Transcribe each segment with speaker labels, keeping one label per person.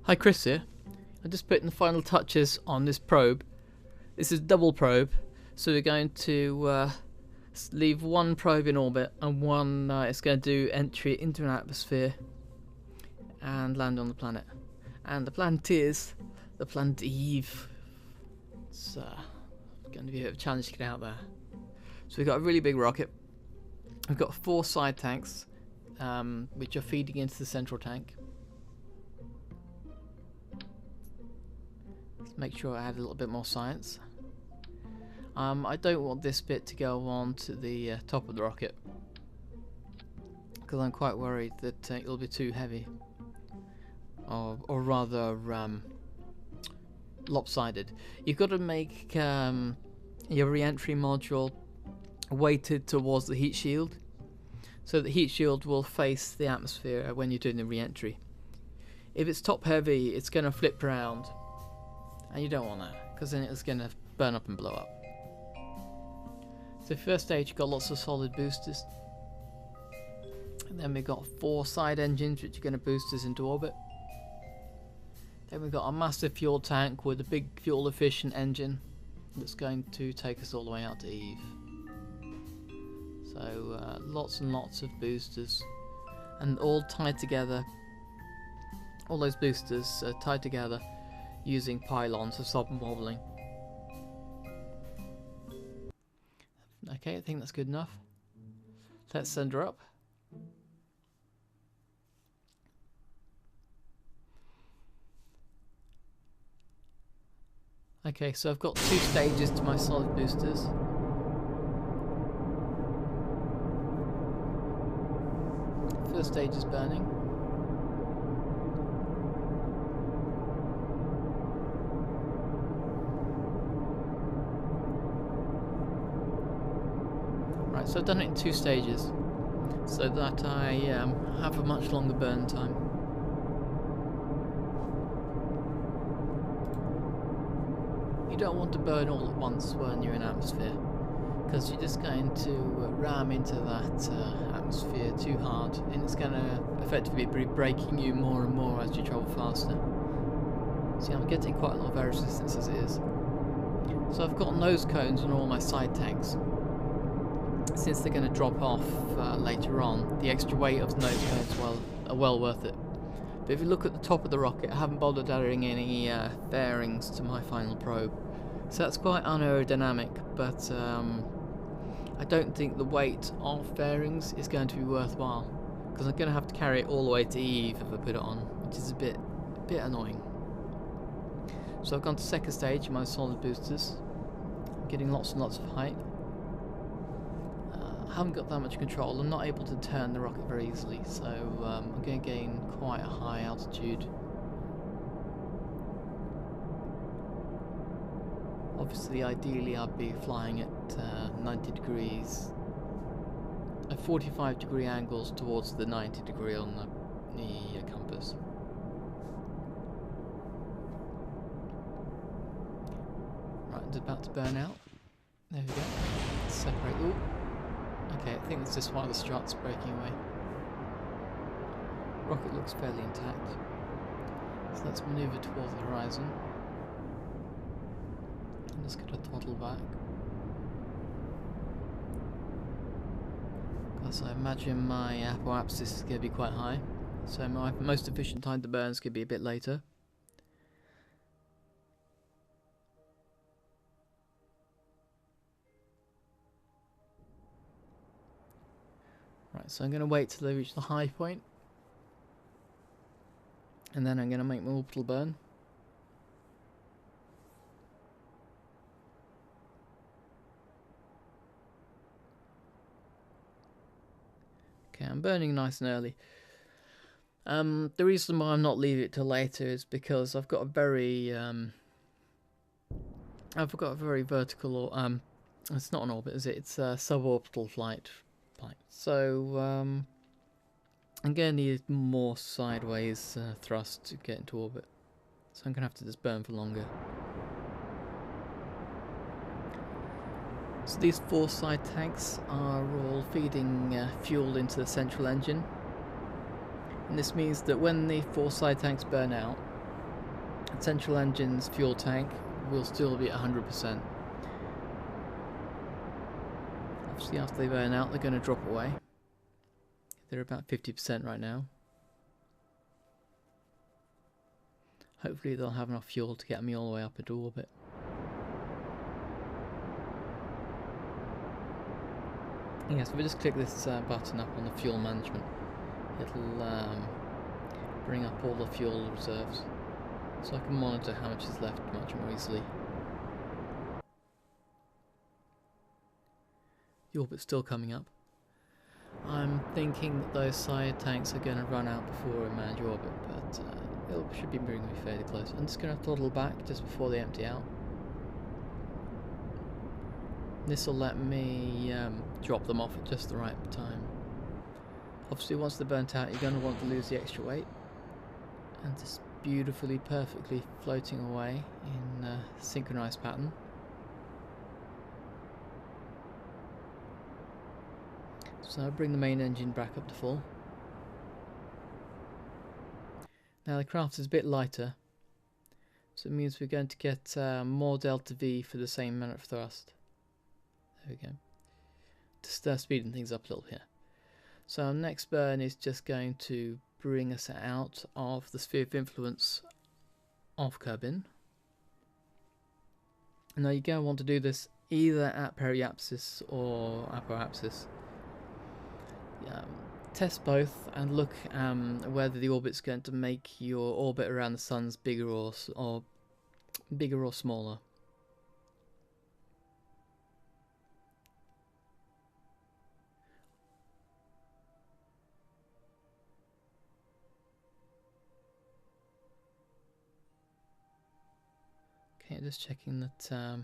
Speaker 1: Hi, Chris here. I'm just putting the final touches on this probe. This is double probe, so we're going to leave one probe in orbit and one is going to do entry into an atmosphere and land on the planet. And the planet is the planet Eve. It's going to be a bit of a challenge to get out there. So we've got a really big rocket. We've got 4 side tanks, which are feeding into the central tank. Let's make sure I add a little bit more science. I don't want this bit to go on to the top of the rocket, because I'm quite worried that it'll be too heavy, or rather lopsided. You've got to make your re-entry module weighted towards the heat shield, so the heat shield will face the atmosphere when you're doing the re-entry. If it's top heavy, it's going to flip around, and you don't want that, because then it's going to burn up and blow up. So first stage, you've got lots of solid boosters, and then we've got 4 side engines which are going to boost us into orbit. Then we've got a massive fuel tank with a big fuel efficient engine that's going to take us all the way out to Eve. So lots and lots of boosters, and all tied together. All those boosters are tied together using pylons to stop them wobbling. Okay, I think that's good enough. Let's send her up. Okay, so I've got 2 stages to my solid boosters. First stage is burning. Right, so I've done it in 2 stages, so that I have a much longer burn time. You don't want to burn all at once when you're in atmosphere, because you're just going to ram into that atmosphere too hard, and it's going to effectively be braking you more and more as you travel faster. See, I'm getting quite a lot of air resistance as it is. So I've got nose cones on all my side tanks. Since they're going to drop off later on, the extra weight of the nose cones are well worth it. But if you look at the top of the rocket, I haven't bothered adding any fairings to my final probe. So that's quite unaerodynamic, but I don't think the weight of fairings is going to be worthwhile, because I'm going to have to carry it all the way to Eve if I put it on, which is a bit annoying. So I've gone to second stage, my solid boosters. I'm getting lots and lots of height. I haven't got that much control. I'm not able to turn the rocket very easily, so I'm going to gain quite a high altitude. Obviously, ideally I'd be flying at 90 degrees, at 45-degree angles towards the 90-degree on the compass. Right, it's about to burn out. There we go. Let's separate. Ooh. Okay, I think it's just one of the struts breaking away. Rocket looks fairly intact. So let's manoeuvre towards the horizon. I'm just going to throttle back, because I imagine my apoapsis is going to be quite high. So my most efficient time to burn is going to be a bit later. Right, so I'm going to wait till they reach the high point, and then I'm going to make my orbital burn. Okay, I'm burning nice and early. The reason why I'm not leaving it till later is because I've got a very vertical, it's not an orbit, is it? It's a suborbital flight. So I'm going to need more sideways thrust to get into orbit, so I'm going to have to just burn for longer. So these 4 side tanks are all feeding fuel into the central engine, and this means that when the 4 side tanks burn out, central engine's fuel tank will still be at 100%. Obviously after they burn out they're going to drop away. They're about 50% right now. Hopefully they'll have enough fuel to get me all the way up into orbit. Yeah, so if we just click this button up on the fuel management, it'll bring up all the fuel reserves, so I can monitor how much is left much more easily. The orbit's still coming up. I'm thinking that those side tanks are going to run out before I manage orbit, but it should be bringing me fairly close. I'm just going to throttle back just before they empty out. This will let me drop them off at just the right time. Obviously once they're burnt out you're going to want to lose the extra weight, and just beautifully, perfectly floating away in a synchronized pattern. So I'll bring the main engine back up to full. Now the craft is a bit lighter, so it means we're going to get more delta V for the same amount of thrust. There we go. Just speeding things up a little here. So our next burn is just going to bring us out of the sphere of influence of Kerbin. Now you're going to want to do this either at periapsis or apoapsis. Test both and look whether the orbit's going to make your orbit around the sun's bigger or smaller. Okay, just checking that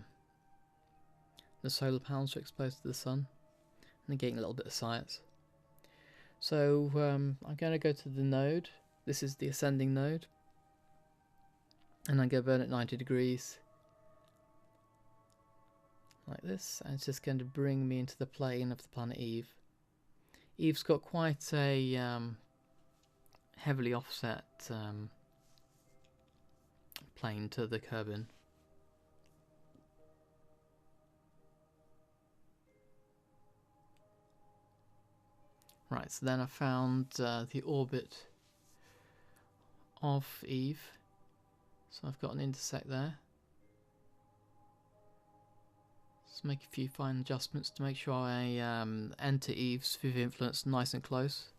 Speaker 1: the solar panels are exposed to the sun, and getting a little bit of science. So I'm going to go to the node. This is the ascending node, and I'm going to burn at 90 degrees like this, and it's just going to bring me into the plane of the planet Eve. Eve's got quite a heavily offset plane to the Kerbin. Right, so then I found the orbit of Eve, so I've got an intersect there. Let's make a few fine adjustments to make sure I enter Eve's sphere of influence nice and close.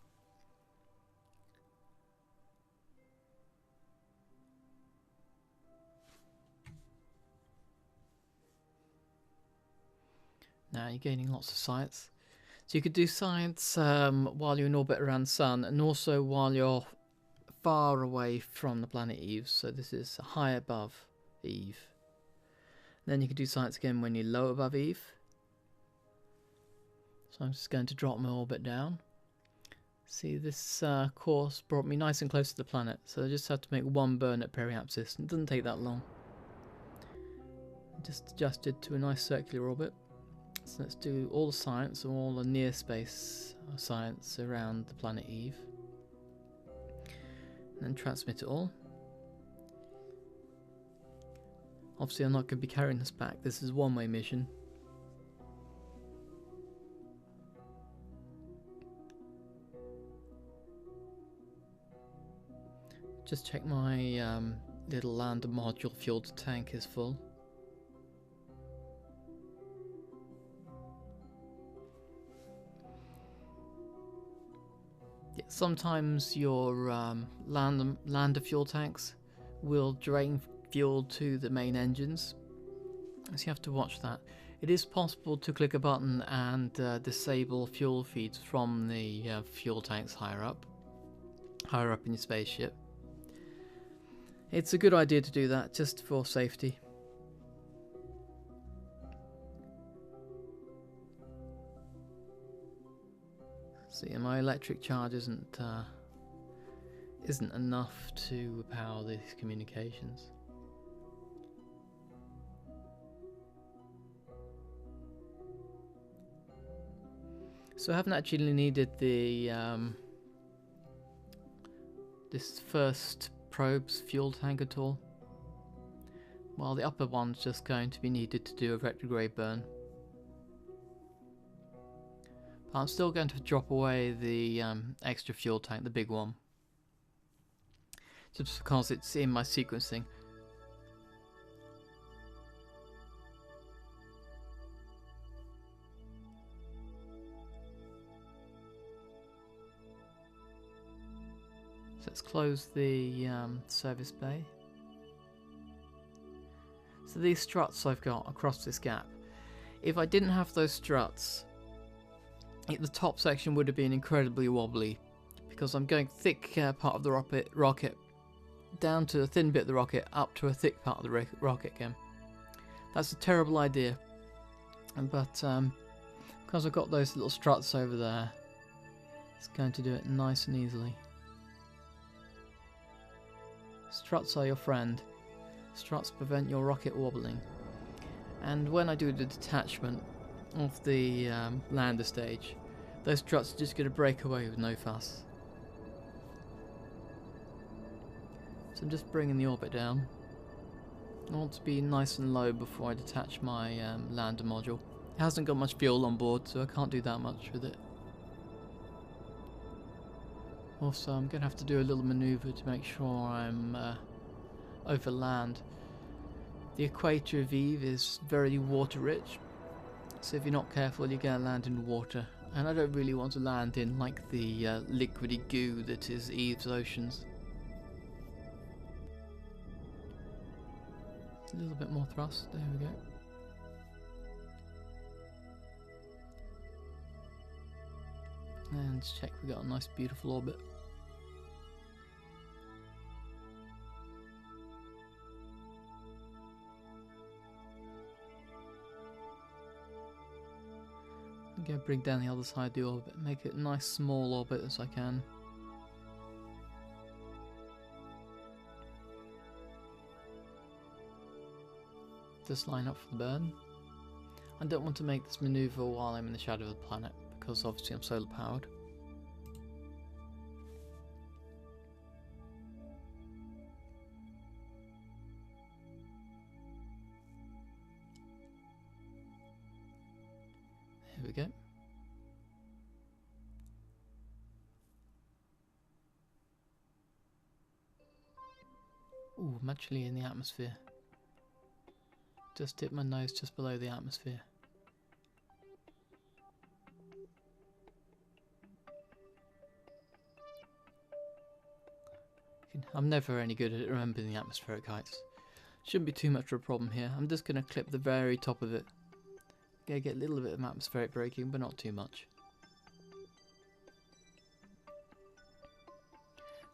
Speaker 1: Now you're gaining lots of science. So you could do science while you're in orbit around the sun, and also while you're far away from the planet Eve. So this is high above Eve. Then you can do science again when you're low above Eve. So I'm just going to drop my orbit down. See, this course brought me nice and close to the planet, so I just have to make one burn at periapsis. It doesn't take that long. Just adjusted to a nice circular orbit. So let's do all the science and all the near space science around the planet Eve, and then transmit it all. Obviously I'm not going to be carrying this back, this is a one-way mission. Just check my little lander module fuel tank is full. Yeah, sometimes your lander fuel tanks will drain fuel to the main engines, so you have to watch that. It is possible to click a button and disable fuel feeds from the fuel tanks higher up in your spaceship. It's a good idea to do that just for safety. See, my electric charge isn't enough to power these communications. So I haven't actually needed the this first probe's fuel tank at all. while the upper one's just going to be needed to do a retrograde burn. But I'm still going to drop away the extra fuel tank, the big one, just because it's in my sequencing. So let's close the service bay. So these struts I've got across this gap, if I didn't have those struts, the top section would have been incredibly wobbly, because I'm going thick part of the rocket down to a thin bit of the rocket, up to a thick part of the rocket again. That's a terrible idea, but because I've got those little struts over there, it's going to do it nice and easily. Struts are your friend. Struts prevent your rocket wobbling. And when I do the detachment of the lander stage, those struts are just going to break away with no fuss. So I'm just bringing the orbit down. I want to be nice and low before I detach my lander module. It hasn't got much fuel on board, so I can't do that much with it. Also, I'm going to have to do a little manoeuvre to make sure I'm over land. The equator of Eve is very water rich, so if you're not careful you're going to land in water, and I don't really want to land in like the liquidy goo that is Eve's oceans. A little bit more thrust, there we go. And let's check we got a nice beautiful orbit. I'm going to bring down the other side of the orbit, make it a nice small orbit as I can. Just line up for the burn. I don't want to make this manoeuvre while I'm in the shadow of the planet, because obviously I'm solar powered. Here we go. Ooh, I'm actually in the atmosphere. Just dip my nose just below the atmosphere. I'm never any good at remembering the atmospheric heights. Shouldn't be too much of a problem here. I'm just going to clip the very top of it. Gonna get a little bit of atmospheric braking, but not too much.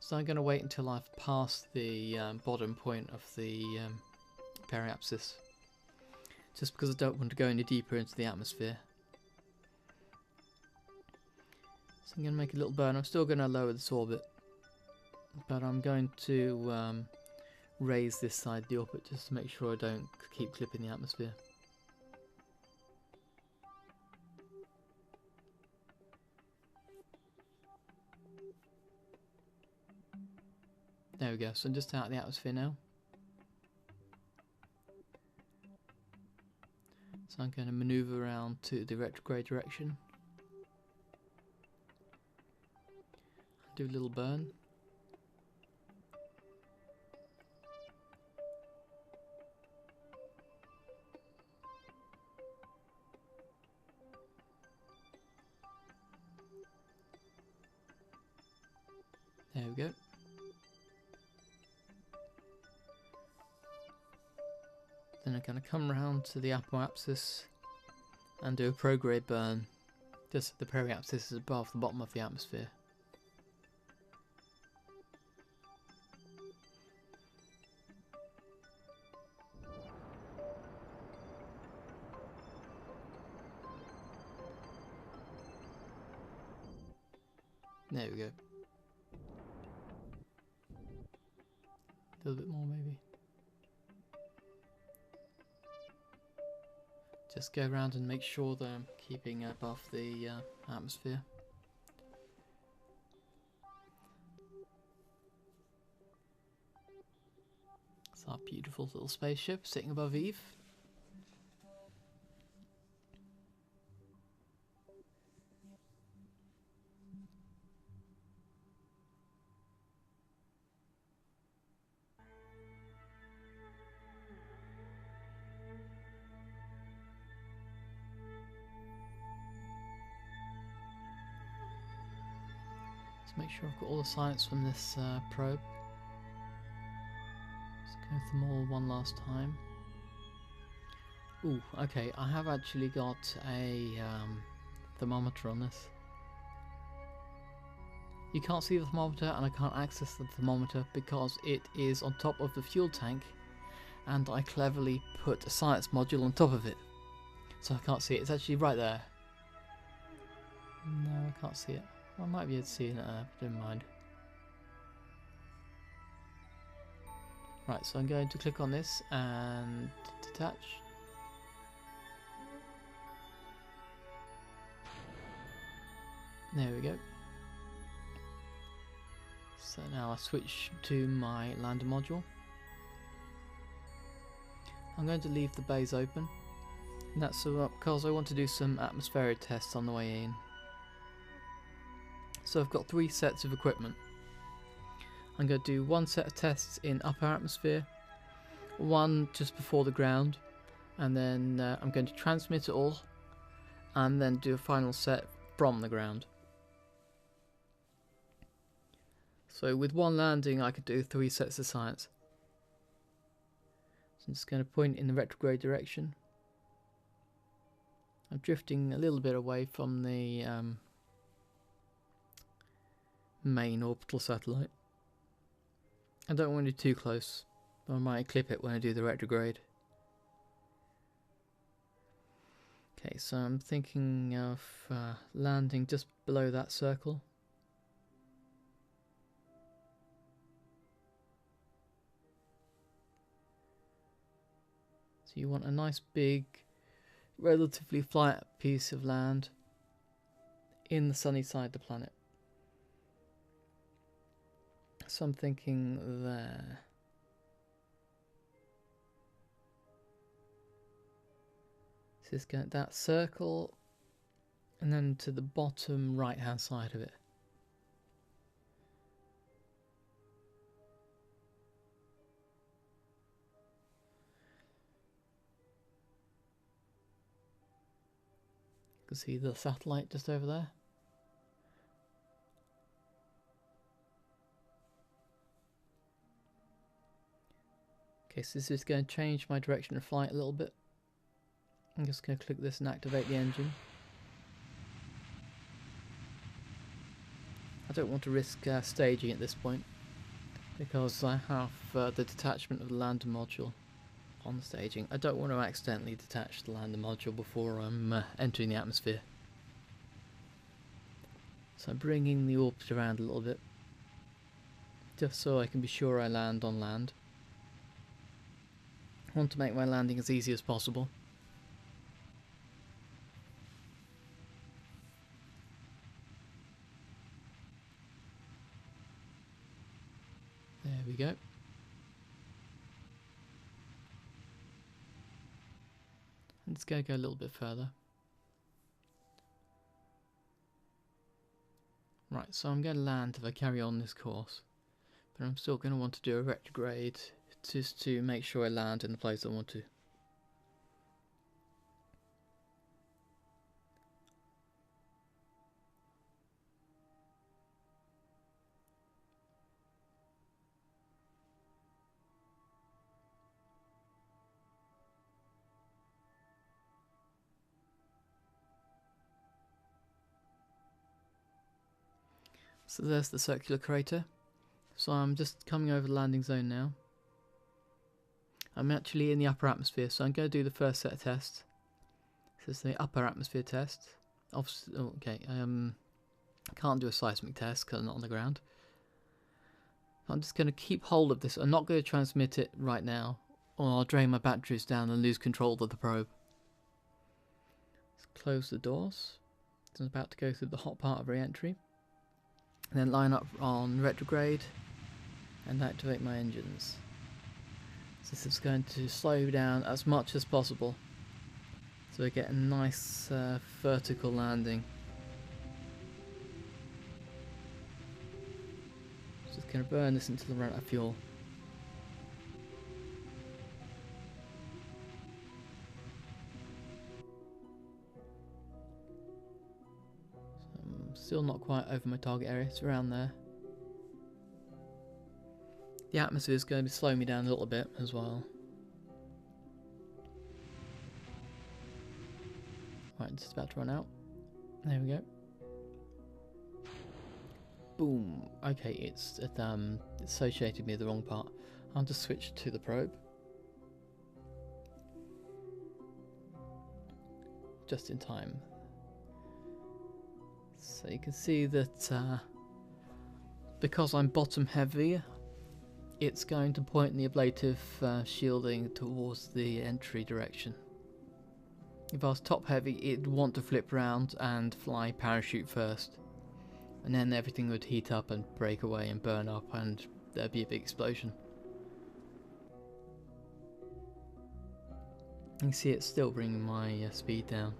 Speaker 1: So I'm going to wait until I've passed the bottom point of the periapsis, just because I don't want to go any deeper into the atmosphere. So I'm going to make a little burn. I'm still going to lower this orbit, but I'm going to raise this side of the orbit just to make sure I don't keep clipping the atmosphere. There we go, so I'm just out of the atmosphere now. So I'm going to manoeuvre around to the retrograde direction. Do a little burn. There we go. Then I'm going to come round to the apoapsis and do a prograde burn, just so the periapsis is above the bottom of the atmosphere. There we go. A little bit more maybe. Just go around and make sure that I'm keeping above the atmosphere. It's our beautiful little spaceship sitting above Eve. Let's make sure I've got all the science from this probe. Let's go through them all one last time. Ooh, okay, I have actually got a thermometer on this. You can't see the thermometer and I can't access the thermometer because it is on top of the fuel tank and I cleverly put a science module on top of it. So I can't see it, it's actually right there. No, I can't see it. I might be able to see it, never mind. Right, so I'm going to click on this and detach. There we go. So now I switch to my lander module. I'm going to leave the bays open. And that's because I want to do some atmospheric tests on the way in. So I've got 3 sets of equipment. I'm going to do 1 set of tests in upper atmosphere, 1 just before the ground, and then I'm going to transmit it all, and then do a final set from the ground. So with 1 landing I could do 3 sets of science. So I'm just going to point in the retrograde direction. I'm drifting a little bit away from the main orbital satellite. I don't want to do too close, but I might clip it when I do the retrograde. Okay, so I'm thinking of landing just below that circle. So you want a nice big, relatively flat piece of land in the sunny side of the planet. So I'm thinking there. So it's going that circle and then to the bottom right hand side of it. You can see the satellite just over there. Okay, so this is going to change my direction of flight a little bit. I'm just going to click this and activate the engine. I don't want to risk staging at this point because I have the detachment of the lander module on the staging. I don't want to accidentally detach the lander module before I'm entering the atmosphere. So I'm bringing the orbit around a little bit just so I can be sure I land on land. I want to make my landing as easy as possible. There we go. And it's going to go a little bit further. Right, so I'm going to land if I carry on this course. But I'm still going to want to do a retrograde just to make sure I land in the place I want to. So there's the circular crater. So I'm just coming over the landing zone now. I'm actually in the upper atmosphere, so I'm going to do the first set of tests. This is the upper atmosphere test. Okay, I can't do a seismic test because I'm not on the ground. I'm just going to keep hold of this. I'm not going to transmit it right now, or I'll drain my batteries down and lose control of the probe. Let's close the doors. I'm about to go through the hot part of re-entry. And then line up on retrograde and activate my engines. This is going to slow down as much as possible, so we get a nice vertical landing. Just going to burn this until I run out of fuel. So I'm still not quite over my target area, it's around there. The atmosphere is going to slow me down a little bit as well. Right, just about to run out. There we go. Boom. Okay, it's associated me with the wrong part. I'll just switch to the probe. Just in time. So you can see that because I'm bottom heavy, it's going to point the ablative shielding towards the entry direction. If I was top heavy, it'd want to flip round and fly parachute first, and then everything would heat up and break away and burn up, and there'd be a big explosion. You can see it's still bringing my speed down.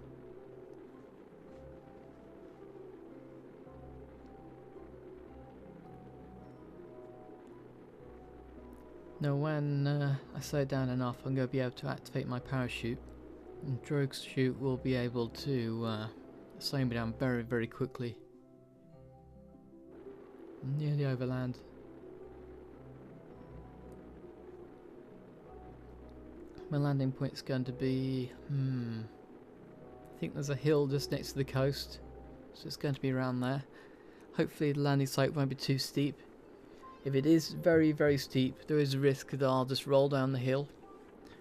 Speaker 1: Now when I slow down enough, I'm going to be able to activate my parachute, and drogue chute will be able to slow me down very, very quickly. I'm nearly overland. My landing point's going to be, I think there's a hill just next to the coast, so it's going to be around there. Hopefully the landing site won't be too steep. If it is very, very steep, there is a risk that I'll just roll down the hill,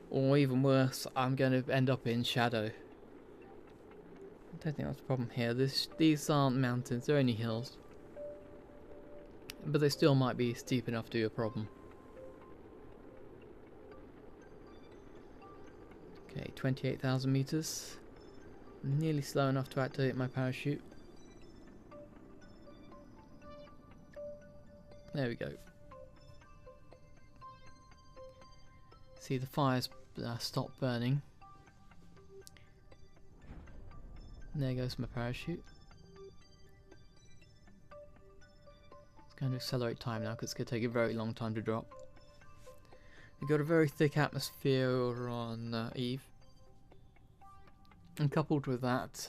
Speaker 1: or even worse, I'm going to end up in shadow. I don't think that's a problem here. These aren't mountains, they're only hills. But they still might be steep enough to be a problem. Okay, 28,000 meters. Nearly slow enough to activate my parachute. There we go. See, the fires stop burning. And there goes my parachute. It's going to accelerate time now because it's going to take a very long time to drop. We've got a very thick atmosphere on Eve. And coupled with that,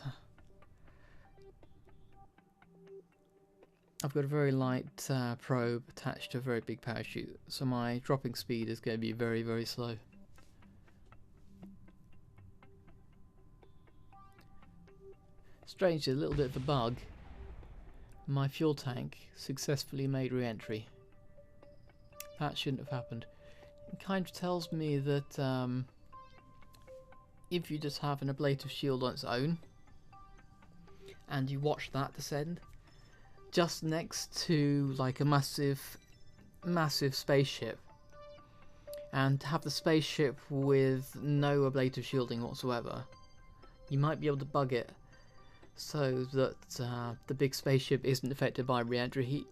Speaker 1: I've got a very light probe attached to a very big parachute, so my dropping speed is going to be very, very slow. Strangely, a little bit of a bug. My fuel tank successfully made re-entry. That shouldn't have happened. It kind of tells me that if you just have an ablative shield on its own, and you watch that descend, just next to like a massive spaceship, and have the spaceship with no ablative shielding whatsoever, you might be able to bug it so that the big spaceship isn't affected by re-entry heat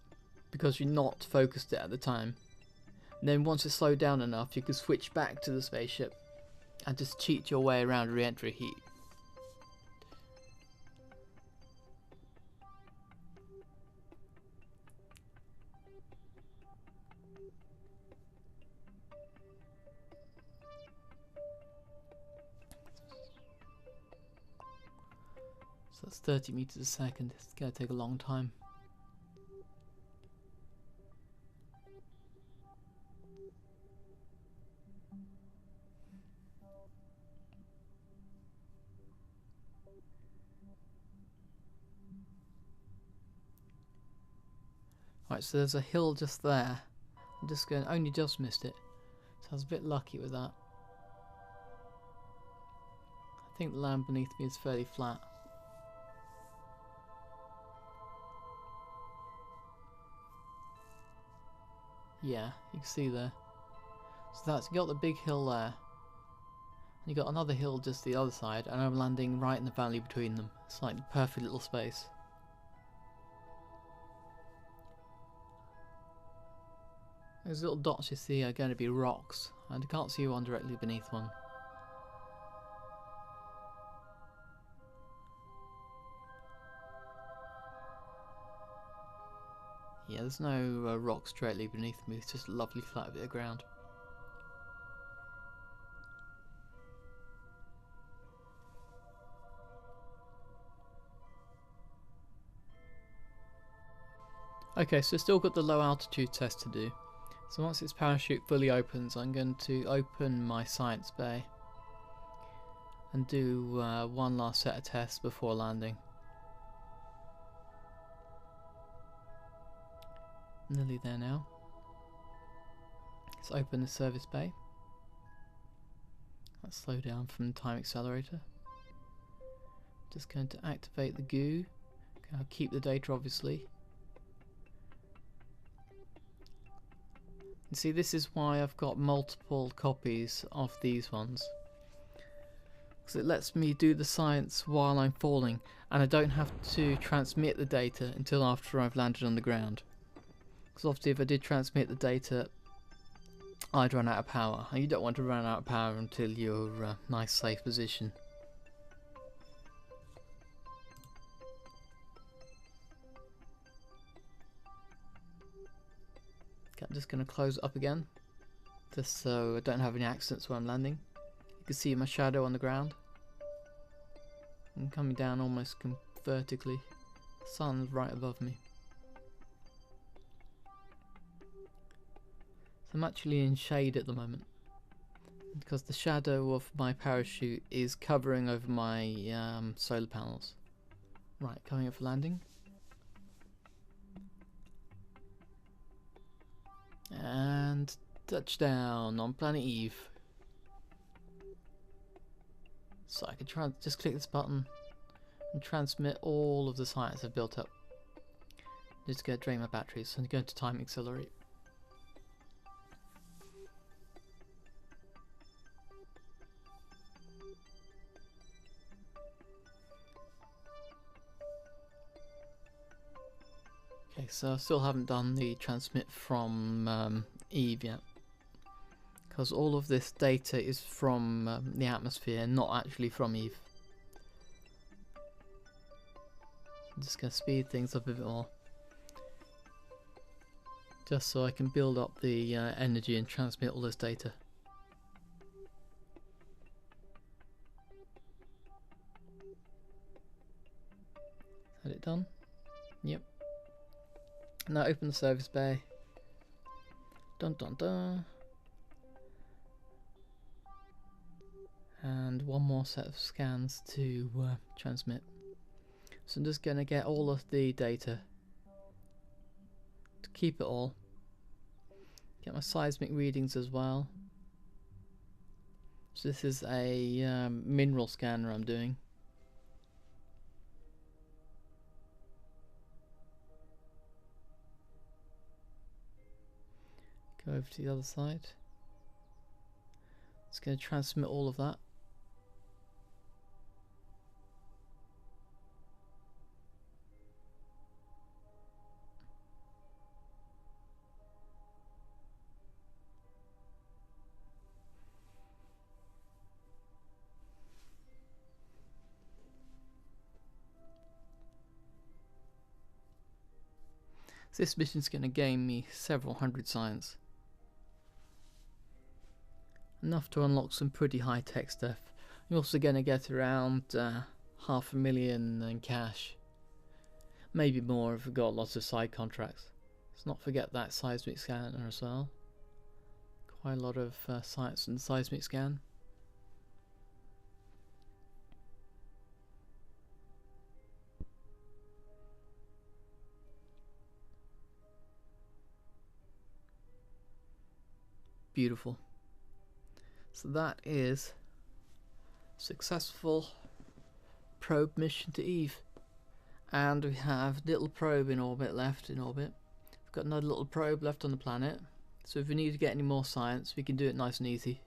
Speaker 1: because you're not focused it at the time. And then once it's slowed down enough, you can switch back to the spaceship and just cheat your way around re-entry heat. So that's 30 meters a second. It's going to take a long time. Right, so there's a hill just there. I'm just going, only just missed it. So I was a bit lucky with that. I think the land beneath me is fairly flat. Yeah, you can see there. So that's, you got the big hill there. You got another hill just the other side, and I'm landing right in the valley between them. It's like the perfect little space. Those little dots you see are going to be rocks. And I can't see one directly beneath one. Yeah, there's no rocks directly beneath me, it's just a lovely flat bit of ground. Okay, so still got the low altitude test to do. So once its parachute fully opens, I'm going to open my science bay and do one last set of tests before landing. Nearly there now. Let's open the service bay. Let's slow down from the time accelerator. Just going to activate the goo. I'll keep the data obviously. And see, this is why I've got multiple copies of these ones. Because it lets me do the science while I'm falling, and I don't have to transmit the data until after I've landed on the ground. Because obviously if I did transmit the data, I'd run out of power, and you don't want to run out of power until you're in a nice safe position. Okay, I'm just going to close it up again, just so I don't have any accidents where I'm landing. You can see my shadow on the ground. I'm coming down almost vertically. The sun's right above me. So I'm actually in shade at the moment, because the shadow of my parachute is covering over my solar panels. Right, coming up for landing. And touchdown on planet Eve. So I can try just click this button and transmit all of the science I've built up. Just going to drain my batteries and go to time accelerate. Okay, so I still haven't done the transmit from Eve yet, because all of this data is from the atmosphere, not actually from Eve. I'm just going to speed things up a bit more, just so I can build up the energy and transmit all this data. Had it done? Yep. Now open the service bay. Dun dun dun. And one more set of scans to transmit. So I'm just going to get all of the data to keep it all. Get my seismic readings as well. So this is a mineral scanner I'm doing. Go over to the other side. It's going to transmit all of that. So this mission's going to gain me several hundred science. Enough to unlock some pretty high tech stuff. You're also going to get around 500,000 in cash. Maybe more if we've got lots of side contracts. Let's not forget that seismic scanner as well. Quite a lot of science in the seismic scan. Beautiful. So that is successful probe mission to Eve, and we have little probe in orbit left in orbit. We've got another little probe left on the planet, so if we need to get any more science we can do it nice and easy.